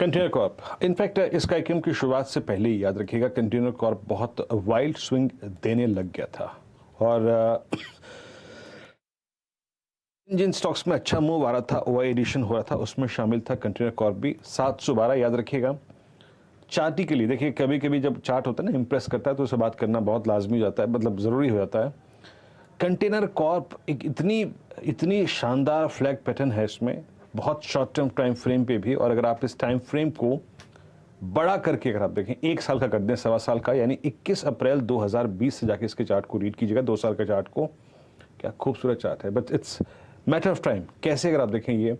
Container Corp in fact इस कार्यक्रम की शुरुआत से पहले ही याद रखिएगा कंटेनर कॉर्प बहुत वाइल्ड स्विंग देने लग गया था और जिन स्टॉक्स में अच्छा मूव आ रहा था ओआई एडिशन हो रहा था उसमें शामिल था कंटेनर कॉर्प भी 712 याद रखिएगा। चार्टी के लिए देखिए कभी कभी जब चार्ट होता है ना इंप्रेस करता है तो उसे बात करना बहुत लाजमी हो जाता है, मतलब ज़रूरी हो जाता है। कंटेनर कॉर्प एक इतनी शानदार फ्लैग पैटर्न है इसमें, बहुत शॉर्ट टर्म टाइम फ्रेम पे भी, और अगर आप इस टाइम फ्रेम को बड़ा करके अगर आप देखें 1 साल का कर दें, 1.25 साल का, यानी 21 अप्रैल 2020 से जाके इसके चार्ट को रीड कीजिएगा, 2 साल का चार्ट को। क्या खूबसूरत चार्ट है, but it's matter of time. कैसे अगर आप देखें ये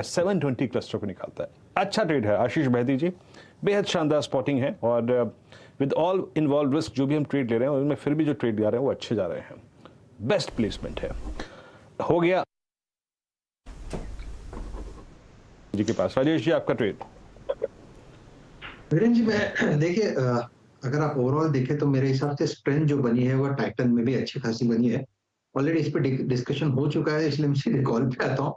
720 क्लस्टर को निकालता है। अच्छा ट्रेड है आशीष बहदी जी, बेहद शानदार स्पॉटिंग है और विद ऑल इन्वॉल्व रिस्क जो भी हम ट्रेड ले रहे हैं उनमें फिर भी जो ट्रेड जा रहे हैं वो अच्छे जा रहे हैं। बेस्ट प्लेसमेंट है। हो गया जी के पास। राजेश जी आपका ट्रेड। वीरेंद्र जी मैं देखिए अगर आप ओवरऑल देखें तो मेरे हिसाब से स्ट्रेंथ जो बनी है वो टाइटन में भी अच्छी खासी बनी है। ऑलरेडी इस पे डिस्कशन हो चुका है, इसलिए मैं सीधे कॉल पे आता हूँ।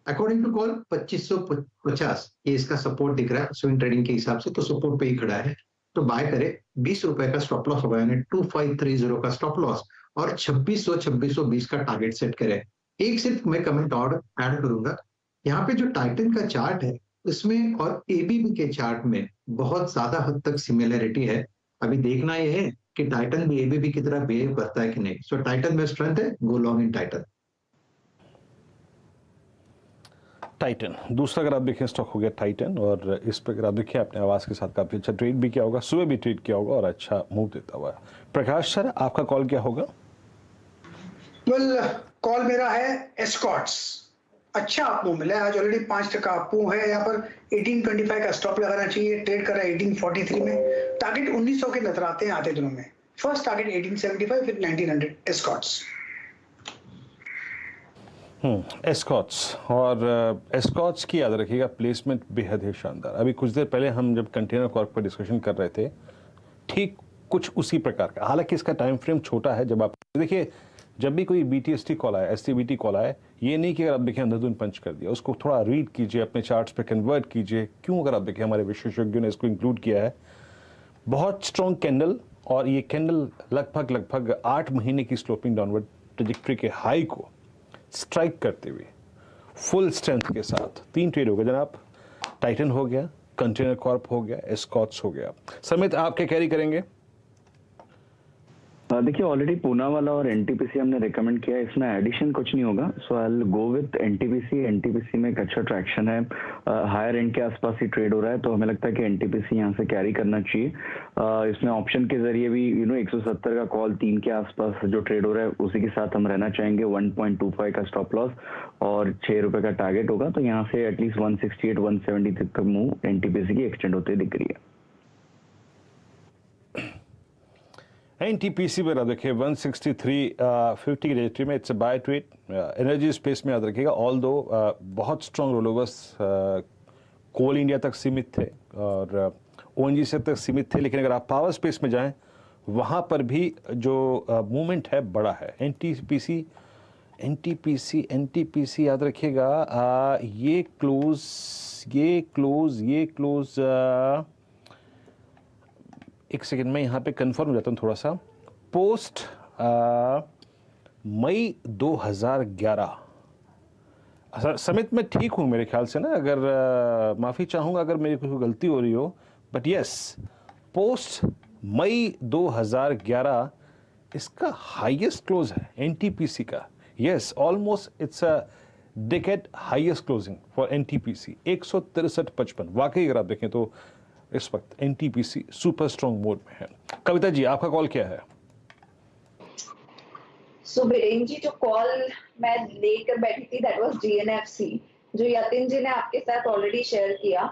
अकॉर्डिंग टू कॉल 2550 ये इसका सपोर्ट दिख रहा है स्विंग ट्रेडिंग के हिसाब से, तो सपोर्ट पे ही खड़ा है, तो बाय करे। 20 रुपए का स्टॉप लॉस होगा, यानी 2530 का स्टॉप लॉस, और 2620 का टारगेट सेट करे। एक सिर्फ मैं कमेंट और ऐड करूंगा, यहाँ पे जो टाइटन का चार्ट है इसमें और एबीबी के चार्ट में बहुत ज्यादा हद तक सिमिलरिटी है। अभी देखना यह है कि टाइटन भी एबीबी की तरह बिहेव करता है कि नहीं। सो टाइटन में स्ट्रेंथ है, गो लॉन्ग इन टाइटन। टाइटन दूसरा अगर आप देखें स्टॉक हो गया टाइटन, और इस पर अगर आप देखिए आपने आवाज के साथ काफी अच्छा ट्रेड भी किया होगा, सुबह भी ट्रेड किया होगा और अच्छा मूव देता हुआ। प्रकाश सर आपका कॉल क्या होगा? कॉल मेरा है एस्कॉट्स। अच्छा आपको मिला है आज, ऑलरेडी 5% आपको है। यहाँ पर 1825 का स्टॉप लगाना चाहिए। ट्रेड कर रहा है 1843 में। टारगेट 1900 के नजर आते हैं आते दिनों में। फर्स्ट टारगेट 1875 फिर 1900। एस्कॉट्स। एस्कॉट्स, और एस्कॉट्स की याद रखिएगा प्लेसमेंट बेहद ही शानदार। अभी कुछ देर पहले हम जब कंटेनर कॉर्प पर डिस्कशन कर रहे थे ठीक कुछ उसी प्रकार का, हालांकि इसका टाइम फ्रेम छोटा है। जब आप देखिए जब भी कोई बीटीएसटी कॉल आया, एसटीबीटी कॉल आया, ये नहीं कि अगर आप देखें अंधाधुन पंच कर दिया, उसको थोड़ा रीड कीजिए, अपने चार्ट्स पे कन्वर्ट कीजिए। क्यों? अगर आप देखें हमारे विशेषज्ञों ने इसको इंक्लूड किया है। बहुत स्ट्रॉन्ग कैंडल, और ये कैंडल लगभग 8 महीने की स्लोपिंग डाउनवर्ड ट्रेजेक्टरी के हाई को स्ट्राइक करते हुए फुल स्ट्रेंथ के साथ 3 ट्रेड हो गए जनाब। टाइटन हो गया, कंटेनर कॉर्प हो गया, एस्कॉट्स हो गया। समित आप क्या कैरी करेंगे? देखिए ऑलरेडी पूना वाला और एनटीपीसी हमने रिकमेंड किया है, इसमें एडिशन कुछ नहीं होगा। So I will go with NTPC. NTPC में एक अच्छा ट्रैक्शन है, हायर एंड के आसपास ही ट्रेड हो रहा है, तो हमें लगता है कि एनटीपीसी यहाँ से कैरी करना चाहिए। इसमें ऑप्शन के जरिए भी 170 का कॉल 3 के आसपास जो ट्रेड हो रहा है उसी के साथ हम रहना चाहेंगे। 1.25 का स्टॉप लॉस और 6 रुपए का टारगेट होगा, तो यहाँ से एटलीस्ट 168 170 तक का मूव एनटीपीसी की एक्सटेंड होते दिख रही है। एनटीपीसी पर आप देखिए 163.50 की रेजिस्ट्री में it's a buy trade. Energy space में याद रखिएगा ऑल दो बहुत स्ट्रॉन्ग रोलोवर्स कोल इंडिया तक सीमित थे और ओएनजीसी तक सीमित थे, लेकिन अगर आप पावर स्पेस में जाएं वहाँ पर भी जो मूवमेंट है बड़ा है। एनटीपीसी याद रखिएगा ये क्लोज एक सेकंड में यहाँ पे कंफर्म हो जाता हूँ थोड़ा सा। पोस्ट मई 2011 समित में ठीक हूँ मेरे ख्याल से ना, अगर माफ़ी चाहूँगा अगर मेरी कोई गलती हो रही हो, बट यस पोस्ट मई 2011 इसका हाईएस्ट क्लोज है एनटीपीसी का। Yes almost it's a decade highest closing for NTPC 163.55। वाकई अगर आप देखें तो इस वक्त एनटीपीसी सुपर स्ट्रॉन्ग मोड में है। कविता जी आपका कॉल क्या है? सो बीरेन जी जो कॉल मैं लेकर बैठी थी दैट वाज जीएनएफसी, जो यतिन जी ने आपके साथ ऑलरेडी शेयर किया,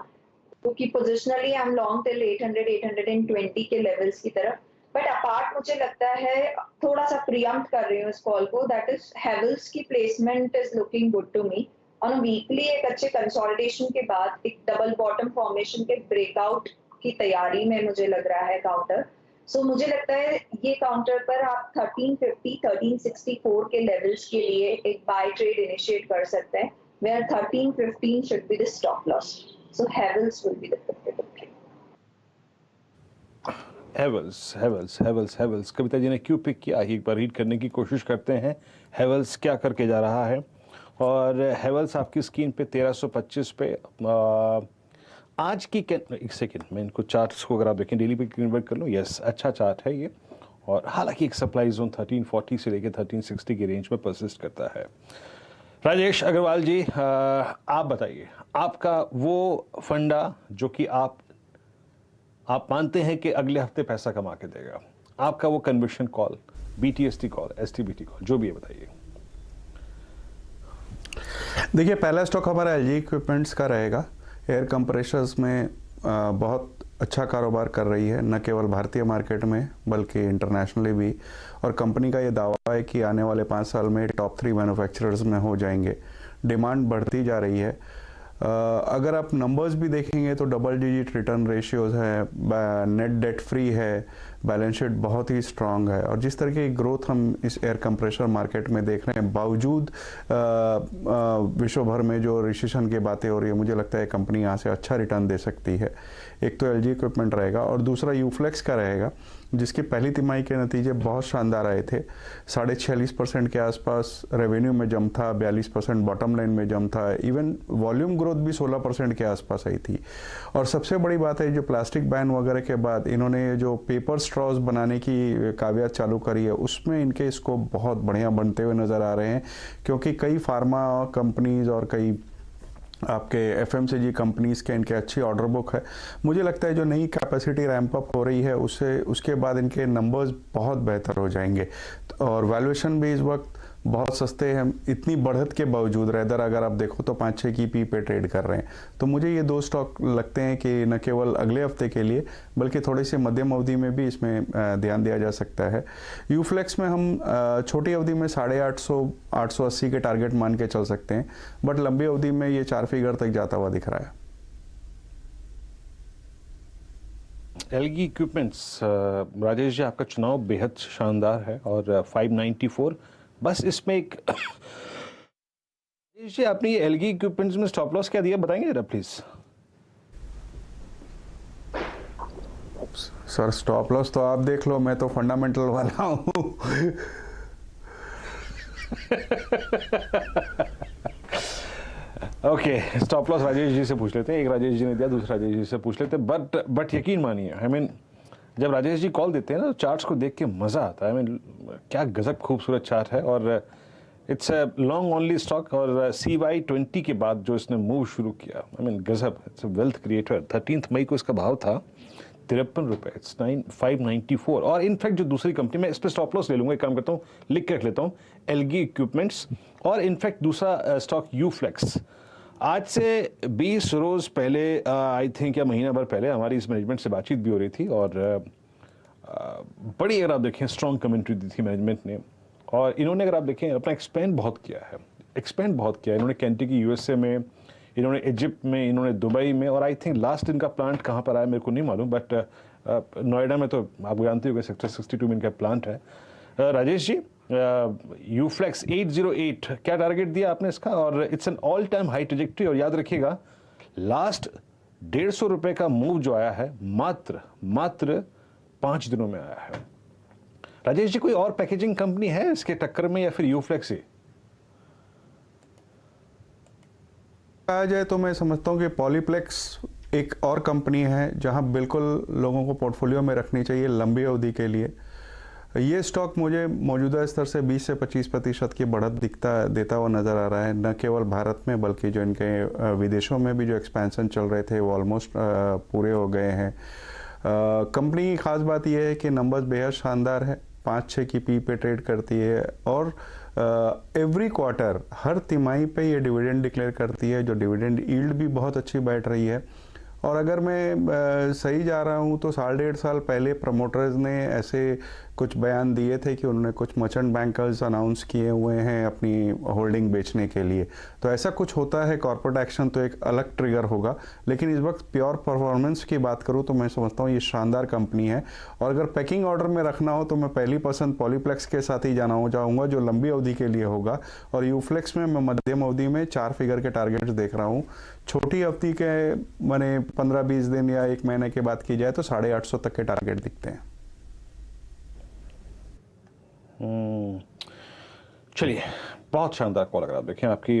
क्योंकि positionally I am long till 800-820 के लेवल्स की तरफ। बट अपार्ट मुझे लगता है थोड़ा सा प्रीएम्प्ट कर रही हूँ इस कॉल को, दैट इज हेवल्स की placement is looking good to me. On a weekly एक अच्छे कंसोलिडेशन के बाद एक डबल बॉटम फॉर्मेशन के ब्रेकआउट की तैयारी में मुझे लग रहा है काउंटर। सो मुझे लगता है ये काउंटर पर आप 1350 1364 के लेवल्स के लिए एक बाय ट्रेड इनिशिएट कर सकते हैं। where 13.15 should be the stop loss. So Havells will be the preferred play. Havells Kavita ji ने क्यों पिक किया, एक बार रीड करने की कोशिश करते हैं हेवल्स क्या करके जा रहा है। और हेवल्स आपकी स्क्रीन पे 1325 पे आज की एक सेकेंड मैं इनको चार्ट्स को अगर आप देखें डेली पे कन्वर्ट कर लूँ, यस अच्छा चार्ट है ये। और हालांकि एक सप्लाई जोन 1340 से लेकर 1360 की रेंज में परसिस्ट करता है। राजेश अग्रवाल जी आप बताइए, आपका वो फंडा जो कि आप मानते हैं कि अगले हफ्ते पैसा कमा के देगा, आपका वो conviction call, BTST call, STBT call, जो भी है बताइए। देखिए पहला स्टॉक हमारा LG इक्विपमेंट्स का रहेगा। एयर कंप्रेशर्स में बहुत अच्छा कारोबार कर रही है, न केवल भारतीय मार्केट में बल्कि इंटरनेशनली भी। और कंपनी का ये दावा है कि आने वाले 5 साल में टॉप 3 मैन्युफैक्चरर्स में हो जाएंगे। डिमांड बढ़ती जा रही है। अगर आप नंबर्स भी देखेंगे तो डबल डिजिट रिटर्न रेशियोज है, नेट डेट फ्री है, बैलेंस शीट बहुत ही स्ट्रांग है। और जिस तरह की ग्रोथ हम इस एयर कंप्रेशर मार्केट में देख रहे हैं, बावजूद विश्व भर में जो रिसेशन की बातें हो रही है, मुझे लगता है कंपनी यहाँ से अच्छा रिटर्न दे सकती है। एक तो LG इक्विपमेंट रहेगा और दूसरा यूफ्लेक्स का रहेगा, जिसकी पहली तिमाही के नतीजे बहुत शानदार आए थे। 46.5% के आसपास रेवेन्यू में जम था, 42% बॉटम लाइन में जम था, इवन वॉल्यूम ग्रोथ भी 16% के आसपास आई थी। और सबसे बड़ी बात है, जो प्लास्टिक बैन वगैरह के बाद इन्होंने जो पेपर स्ट्रॉज बनाने की कावियात चालू करी है, उसमें इनके स्कोप बहुत बढ़िया बनते हुए नज़र आ रहे हैं। क्योंकि कई फार्मा कंपनीज और कई आपके FMCG कंपनीज के इनके अच्छी ऑर्डर बुक है। मुझे लगता है जो नई कैपेसिटी रैंप अप हो रही है उसके बाद इनके नंबर्स बहुत बेहतर हो जाएंगे। और वैल्यूएशन भी इस वक्त बहुत सस्ते हैं, इतनी बढ़त के बावजूद। रेदर अगर आप देखो तो 5-6 की पी पे ट्रेड कर रहे हैं। तो मुझे ये 2 स्टॉक लगते हैं कि न केवल अगले हफ्ते के लिए बल्कि थोड़ी सी मध्यम अवधि में भी इसमें ध्यान दिया जा सकता है। यूफ्लेक्स में हम छोटी अवधि में 880 के टारगेट मान के चल सकते हैं, बट लंबी अवधि में ये 4 फिगर तक जाता हुआ दिख रहा है। LG इक्विपमेंट्स, राजेश जी आपका चुनाव बेहद शानदार है और 594 बस इसमें एक जी आपने ये LG इक्विपमेंट्स में स्टॉप लॉस क्या दिया बताएंगे जरा प्लीज। सर स्टॉप लॉस तो आप देख लो, मैं तो फंडामेंटल वाला हूँ। Okay stop loss Rajesh ji से पूछ लेते हैं। एक राजेश जी ने दिया, दूसरा राजेश जी से पूछ लेते हैं। बट यकीन मानिए, आई मीन जब राजेश जी कॉल देते हैं ना, तो चार्ट्स को देख के मज़ा आता है। आई मीन क्या गजब खूबसूरत चार्ट है। और it's a long only stock. और CY20 के बाद जो इसने मूव शुरू किया, आई मीन गजब, इट्स अ वेल्थ क्रिएटर। 13 मई को इसका भाव था 53 रुपये, इट्स 594। और इनफैक्ट जो दूसरी कंपनी, मैं इस पर स्टॉप लॉस ले लूँगा, एक काम करता हूँ लिख के रख लेता हूँ, LG इक्विपमेंट्स। और इनफैक्ट दूसरा स्टॉक यूफ्लेक्स, आज से 20 रोज़ पहले आई थिंक या महीना भर पहले हमारी इस मैनेजमेंट से बातचीत भी हो रही थी। और बड़ी अगर आप देखें स्ट्रॉन्ग कमेंट्री दी थी मैनेजमेंट ने। और इन्होंने अगर आप देखें अपना एक्सपेंड बहुत किया है, इन्होंने केंटकी USA में, इन्होंने इजिप्ट में, इन्होंने दुबई में। और आई थिंक लास्ट इनका प्लांट कहाँ पर आया मेरे को नहीं मालूम, बट नोएडा में तो आप जानते हो सेक्टर 62 में इनका प्लांट है। राजेश जी यूफ्लेक्स 808 क्या टारगेट दिया आपने इसका? और it's an all time high trajectory. और याद रखिएगा लास्ट 150 रुपए का मूव जो आया है मात्र 5 दिनों में आया है। राजेश जी कोई और पैकेजिंग कंपनी है इसके टक्कर में या फिर यूफ्लेक्स ही? कहा जाए तो मैं समझता हूँ कि पॉलीप्लेक्स एक और कंपनी है जहां बिल्कुल लोगों को पोर्टफोलियो में रखनी चाहिए लंबी अवधि के लिए। ये स्टॉक मुझे मौजूदा स्तर से 20 से 25% की बढ़त देता हुआ नज़र आ रहा है, न केवल भारत में बल्कि जो इनके विदेशों में भी जो एक्सपेंशन चल रहे थे वो ऑलमोस्ट पूरे हो गए हैं। कंपनी की खास बात यह है कि नंबर्स बेहद शानदार है, 5-6 की पी पे ट्रेड करती है और एवरी क्वार्टर हर तिमाही पे ये डिविडेंड डिक्लेयर करती है, जो डिविडेंड यील्ड भी बहुत अच्छी बैठ रही है। और अगर मैं सही जा रहा हूँ तो 1.5 साल पहले प्रमोटर्स ने ऐसे कुछ बयान दिए थे कि उन्होंने कुछ मर्चेंट बैंकर्स अनाउंस किए हुए हैं अपनी होल्डिंग बेचने के लिए। तो ऐसा कुछ होता है कॉर्पोरेट एक्शन तो एक अलग ट्रिगर होगा, लेकिन इस वक्त प्योर परफॉर्मेंस की बात करूं तो मैं समझता हूं ये शानदार कंपनी है। और अगर पैकिंग ऑर्डर में रखना हो तो मैं पहली पसंद पॉलीप्लेक्स के साथ ही जाना चाहूँगा जो लंबी अवधि के लिए होगा, और यूफ्लेक्स में मैं मध्यम अवधि में 4 फिगर के टारगेट्स देख रहा हूँ। छोटी अवधि के मैंने 15-20 दिन या 1 महीने के बाद की जाए तो 850 तक के टारगेट दिखते हैं। चलिए, बहुत शानदार कॉल। अगर आप देखें आपकी